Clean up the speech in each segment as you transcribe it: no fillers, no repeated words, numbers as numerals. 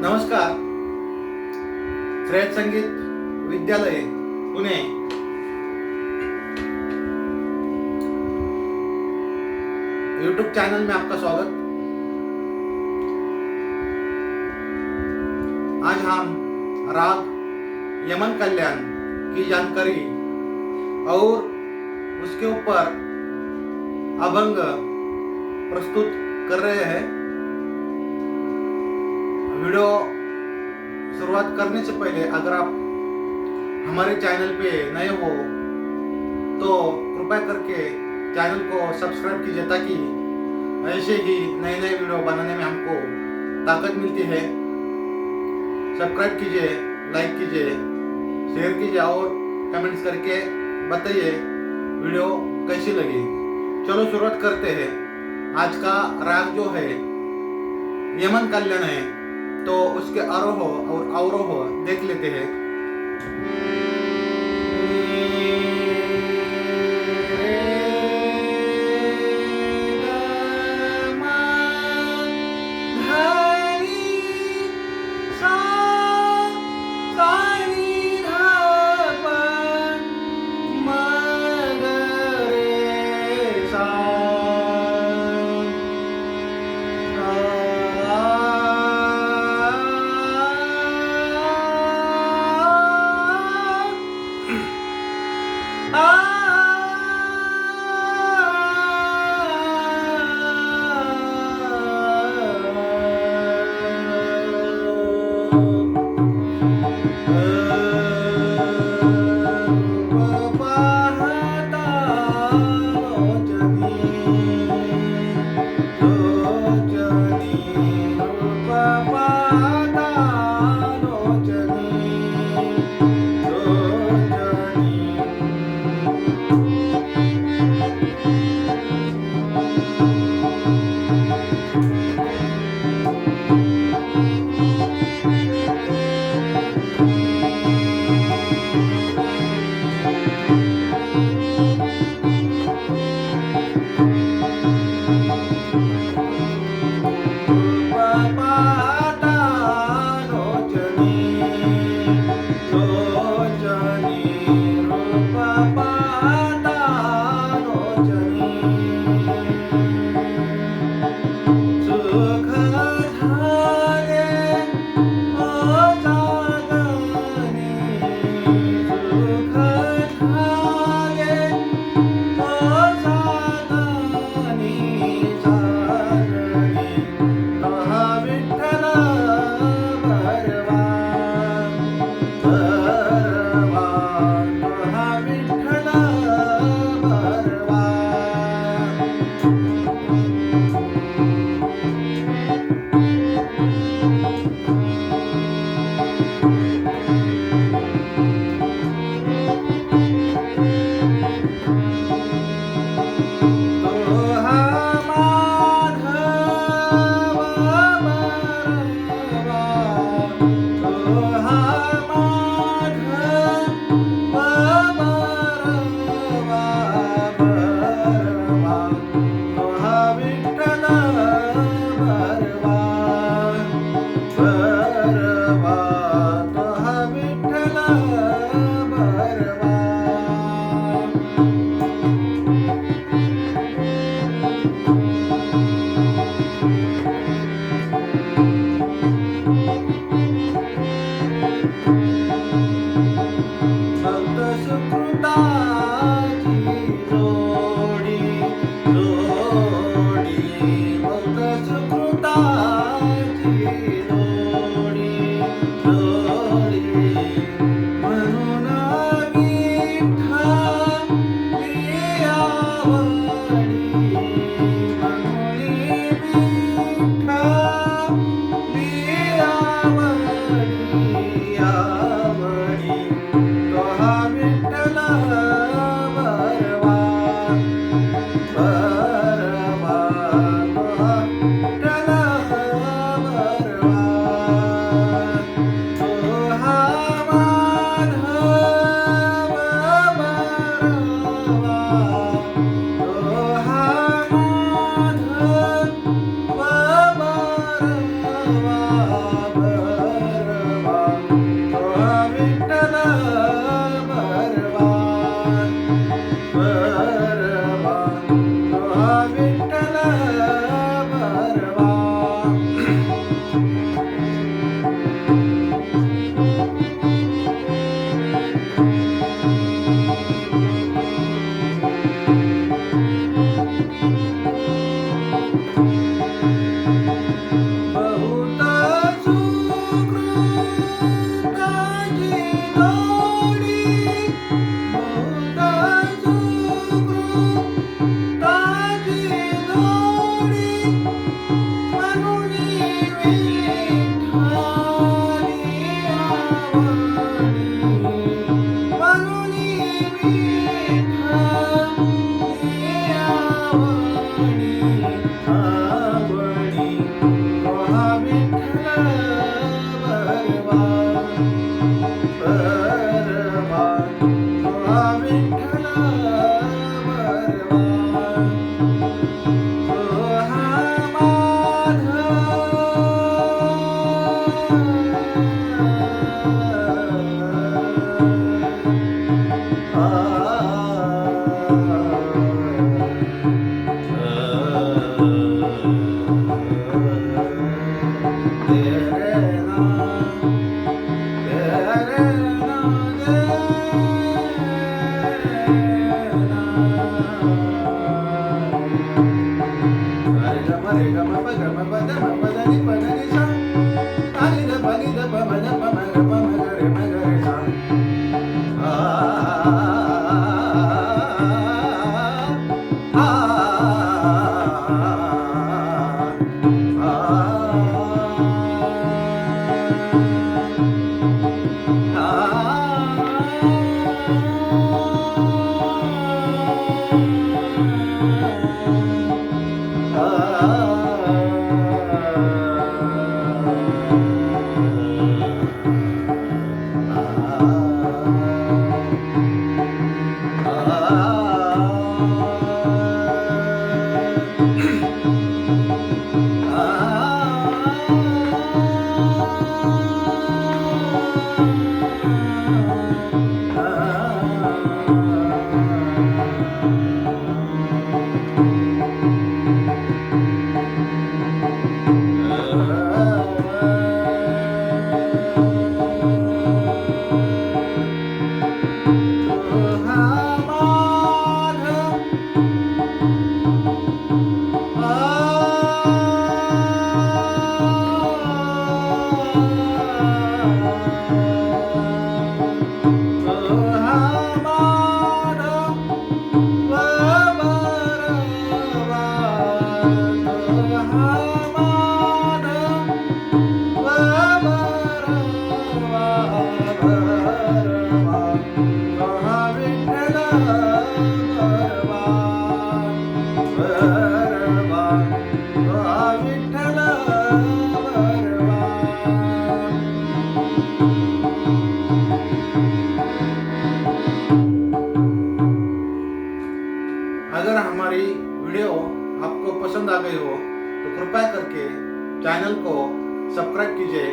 नमस्कार. श्रेयस संगीत विद्यालय पुणे यूट्यूब चैनल में आपका स्वागत. आज हम राग यमन कल्याण की जानकारी और उसके ऊपर अभंग प्रस्तुत कर रहे हैं. वीडियो शुरुआत करने से पहले अगर आप हमारे चैनल पे नए हो तो कृपया करके चैनल को सब्सक्राइब कीजिए ताकि ऐसे ही नए नए वीडियो बनाने में हमको ताकत मिलती है. सब्सक्राइब कीजिए, लाइक कीजिए, शेयर कीजिए और कमेंट्स करके बताइए वीडियो कैसी लगी. चलो शुरुआत करते हैं. आज का राग जो है यमन कल्याण है, तो उसके आरोह और अवरोह देख लेते हैं. सब्सक्राइब कीजिए।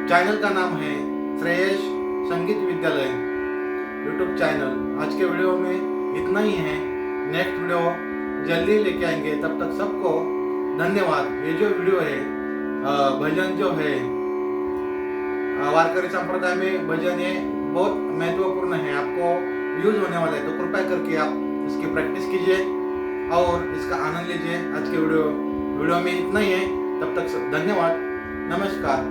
चैनल का नाम है श्रेयस संगीत विद्यालय यूट्यूब चैनल। आज के वीडियो में इतना ही है, नेक्स्ट वीडियो जल्दी लेके आएंगे। तब तक सबको धन्यवाद। ये जो वीडियो है भजन जो है वारकरी संप्रदाय में भजन ये बहुत महत्वपूर्ण है, आपको यूज होने वाला है, तो कृपया करके आप इसकी प्रैक्टिस कीजिए और इसका आनंद लीजिए। आज के वीडियो में इतना ही है। तब तक धन्यवाद, नमस्कार।